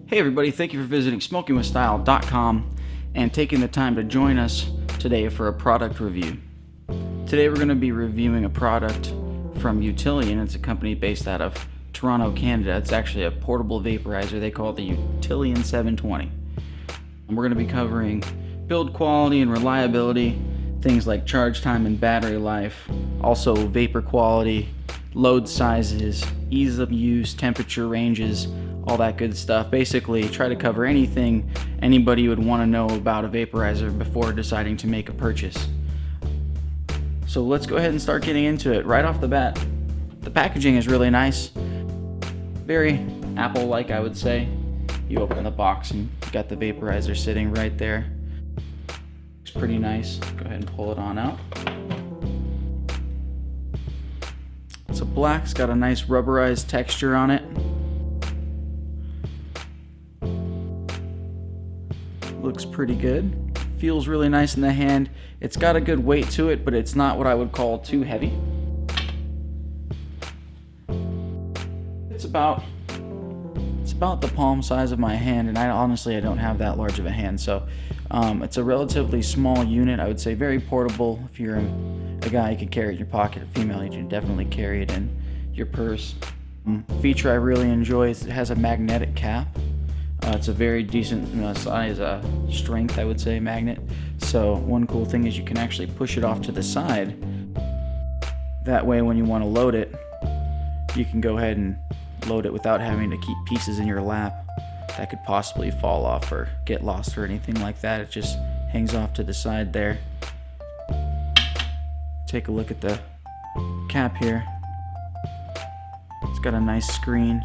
Hey everybody, thank you for visiting smokingwithstyle.com and taking the time to join us today for a product review. Today we're going to be reviewing a product from Utillian. It's a company based out of Toronto, Canada. It's actually a portable vaporizer. They call it the Utillian 720. And we're going to be covering build quality and reliability, things like charge time and battery life, also vapor quality, load sizes, ease of use, temperature ranges, all that good stuff. Basically, try to cover anything anybody would want to know about a vaporizer before deciding to make a purchase. So let's go ahead and start getting into it. Right off the bat, the packaging is really nice. Very Apple-like, I would say. You open the box and you got the vaporizer sitting right there. It's pretty nice. Go ahead and pull it on out. It's a black, it's got a nice rubberized texture on it. Looks pretty good. Feels really nice in the hand. It's got a good weight to it, but it's not what I would call too heavy. It's about the palm size of my hand, and I don't have that large of a hand, so it's a relatively small unit. I would say very portable. If you're a guy, you can carry it in your pocket. A female, you can definitely carry it in your purse. Feature I really enjoy is it has a magnetic cap. It's a very decent size, strength, I would say, magnet. So one cool thing is you can actually push it off to the side. That way when you want to load it, you can go ahead and load it without having to keep pieces in your lap that could possibly fall off or get lost or anything like that. It just hangs off to the side there. Take a look at the cap here. It's got a nice screen.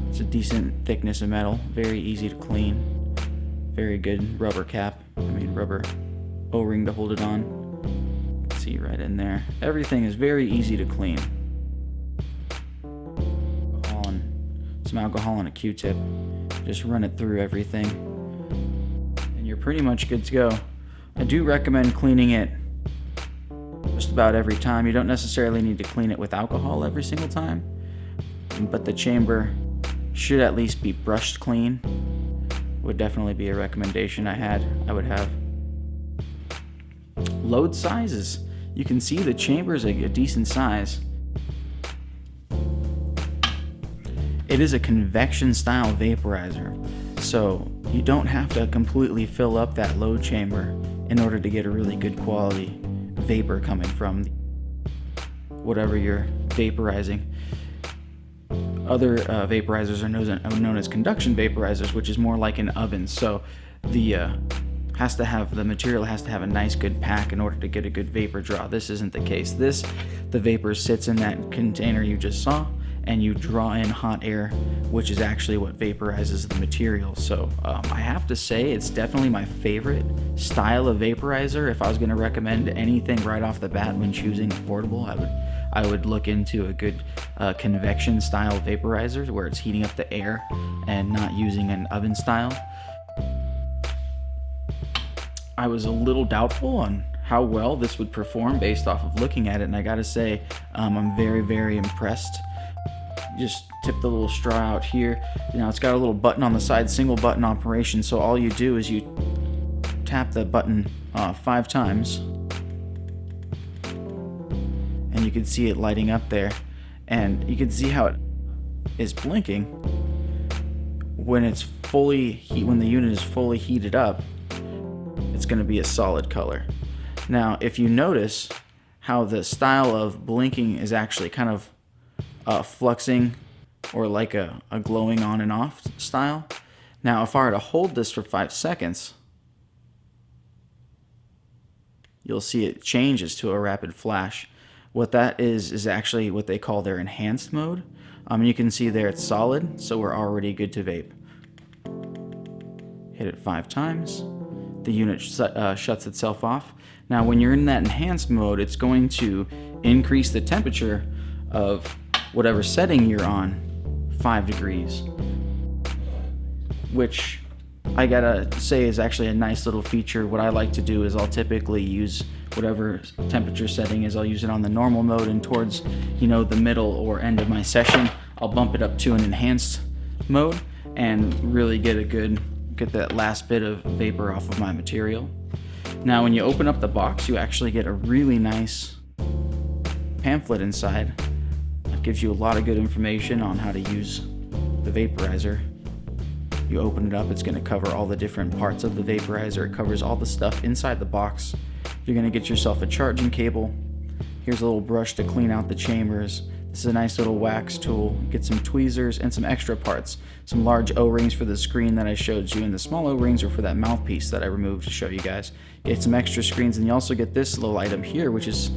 It's a decent thickness of metal, very easy to clean, very good rubber cap, rubber O-ring to hold it on. See right in there. Everything is very easy to clean. Some alcohol and a Q-tip, just run it through everything and you're pretty much good to go. I do recommend cleaning it just about every time. You don't necessarily need to clean it with alcohol every single time, but the chamber should at least be brushed clean. Would definitely be a recommendation I would have. Load sizes. You can see the chamber is a decent size. It is a convection style vaporizer, so you don't have to completely fill up that load chamber in order to get a really good quality vapor coming from whatever you're vaporizing. Other vaporizers are known as conduction vaporizers, which is more like an oven. So the material has to have a nice good pack in order to get a good vapor draw. This isn't the case. The vapor sits in that container you just saw, and you draw in hot air, which is actually what vaporizes the material. So I have to say it's definitely my favorite style of vaporizer. If I was going to recommend anything right off the bat when choosing a portable, I would look into a good convection style vaporizer where it's heating up the air and not using an oven style. I was a little doubtful on how well this would perform based off of looking at it, and I gotta say I'm very, very impressed. Just tip the little straw out here. It's got a little button on the side, single button operation, so all you do is you tap the button 5 times and you can see it lighting up there, and you can see how it is blinking when the unit is fully heated up. It's going to be a solid color. Now if you notice how the style of blinking is actually kind of fluxing, or like a glowing on and off style. Now if I were to hold this for 5 seconds, you'll see it changes to a rapid flash. What that is actually what they call their enhanced mode. You can see there it's solid, so we're already good to vape. Hit it 5 times, the unit shuts itself off. Now when you're in that enhanced mode, it's going to increase the temperature of whatever setting you're on 5 degrees, which I gotta say is actually a nice little feature. What I like to do is I'll typically use whatever temperature setting is, I'll use it on the normal mode, and towards the middle or end of my session I'll bump it up to an enhanced mode, and really get that last bit of vapor off of my material. Now when you open up the box, you actually get a really nice pamphlet inside. It gives you a lot of good information on how to use the vaporizer. You open it up, it's going to cover all the different parts of the vaporizer. It covers all the stuff inside the box. You're going to get yourself a charging cable. Here's a little brush to clean out the chambers. This is a nice little wax tool. Get some tweezers and some extra parts. Some large O-rings for the screen that I showed you, and the small O-rings are for that mouthpiece that I removed to show you guys. Get some extra screens, and you also get this little item here, which is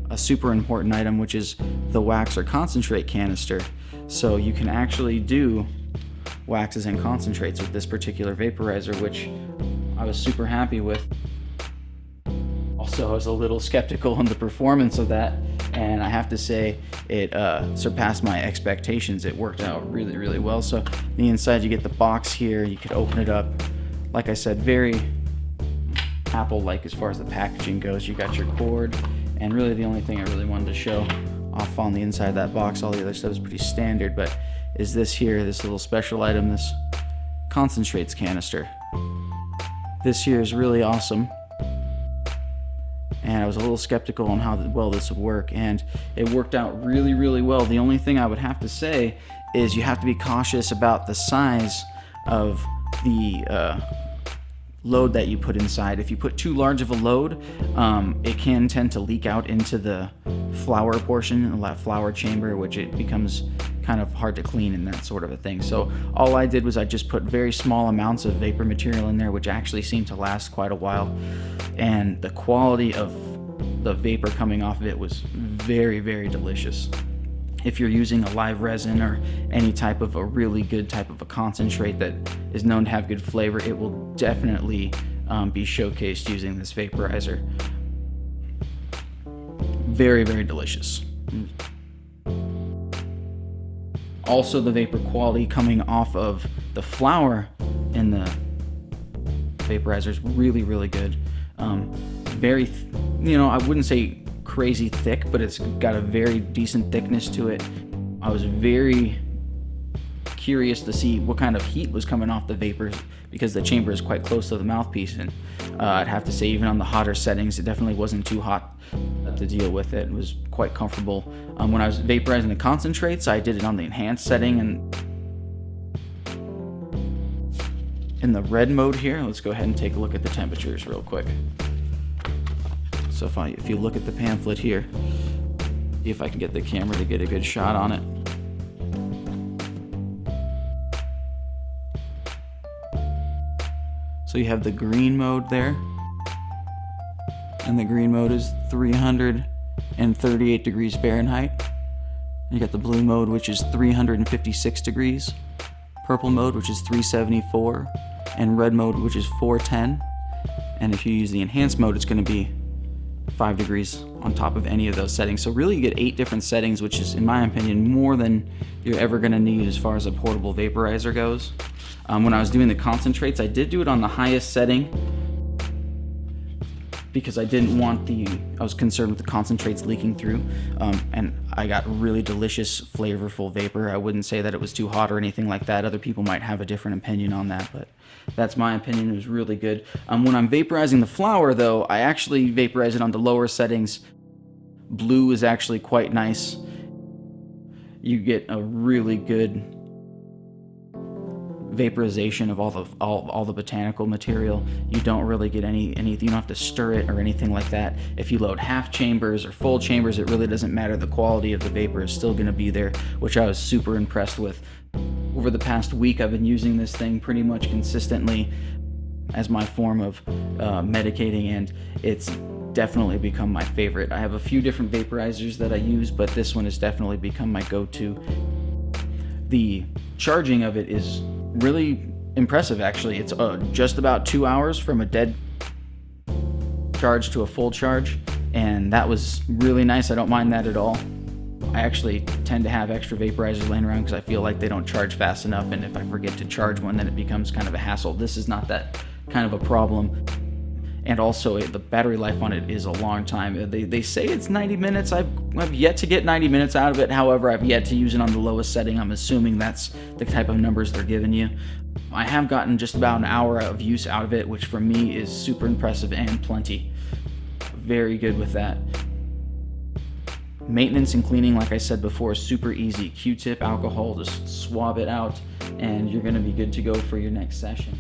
a super important item, which is the wax or concentrate canister. So you can actually do waxes and concentrates with this particular vaporizer, which I was super happy with. Also, I was a little skeptical on the performance of that, and I have to say it surpassed my expectations. It worked out really, really well. So the inside, you get the box here. You could open it up. Like I said, very Apple-like as far as the packaging goes. You got your cord, and really the only thing I really wanted to show off on the inside of that box, all the other stuff is pretty standard, but is this here, this little special item, this concentrates canister. This here is really awesome, and I was a little skeptical on how well this would work, and it worked out really, really well. The only thing I would have to say is you have to be cautious about the size of the load that you put inside. If you put too large of a load, it can tend to leak out into the flower portion, the flower chamber, which it becomes kind of hard to clean and that sort of a thing. So all I did was I just put very small amounts of vapor material in there, which actually seemed to last quite a while. And the quality of the vapor coming off of it was very, very delicious. If you're using a live resin or any type of a really good type of a concentrate that is known to have good flavor, it will definitely be showcased using this vaporizer. Very, very delicious. Also, the vapor quality coming off of the flower in the vaporizer is really, really good. Very, I wouldn't say crazy thick, but it's got a very decent thickness to it. I was very curious to see what kind of heat was coming off the vapors, because the chamber is quite close to the mouthpiece, and I'd have to say even on the hotter settings it definitely wasn't too hot to deal with. It was quite comfortable. When I was vaporizing the concentrates, I did it on the enhanced setting, and in the red mode here, let's go ahead and take a look at the temperatures real quick. So if you look at the pamphlet here, see if I can get the camera to get a good shot on it. So you have the green mode there, and the green mode is 338 degrees Fahrenheit. You got the blue mode, which is 356 degrees, purple mode, which is 374, and red mode, which is 410. And if you use the enhanced mode, it's going to be 5 degrees on top of any of those settings. So really you get 8 different settings, which is, in my opinion, more than you're ever going to need as far as a portable vaporizer goes. When I was doing the concentrates, I did do it on the highest setting because I was concerned with the concentrates leaking through, and I got really delicious, flavorful vapor. I wouldn't say that it was too hot or anything like that. Other people might have a different opinion on that, but that's my opinion. It was really good. When I'm vaporizing the flower, though, I actually vaporize it on the lower settings. Blue is actually quite nice. You get a really good vaporization of all the botanical material. You don't really get anything. You don't have to stir it or anything like that. If you load half chambers or full chambers, it really doesn't matter. The quality of the vapor is still going to be there, which I was super impressed with. Over the past week, I've been using this thing pretty much consistently as my form of medicating, and it's definitely become my favorite. I have a few different vaporizers that I use, but this one has definitely become my go-to. The charging of it is really impressive, actually. It's just about 2 hours from a dead charge to a full charge, and that was really nice. I don't mind that at all. I actually tend to have extra vaporizers laying around because I feel like they don't charge fast enough, and if I forget to charge one, then it becomes kind of a hassle. This is not that kind of a problem. and also the battery life on it is a long time. They say it's 90 minutes. I've yet to get 90 minutes out of it. However, I've yet to use it on the lowest setting. I'm assuming that's the type of numbers they're giving you. I have gotten just about an hour of use out of it, which for me is super impressive and plenty. Very good with that. Maintenance and cleaning, like I said before, is super easy. Q-tip, alcohol, just swab it out, and you're going to be good to go for your next session.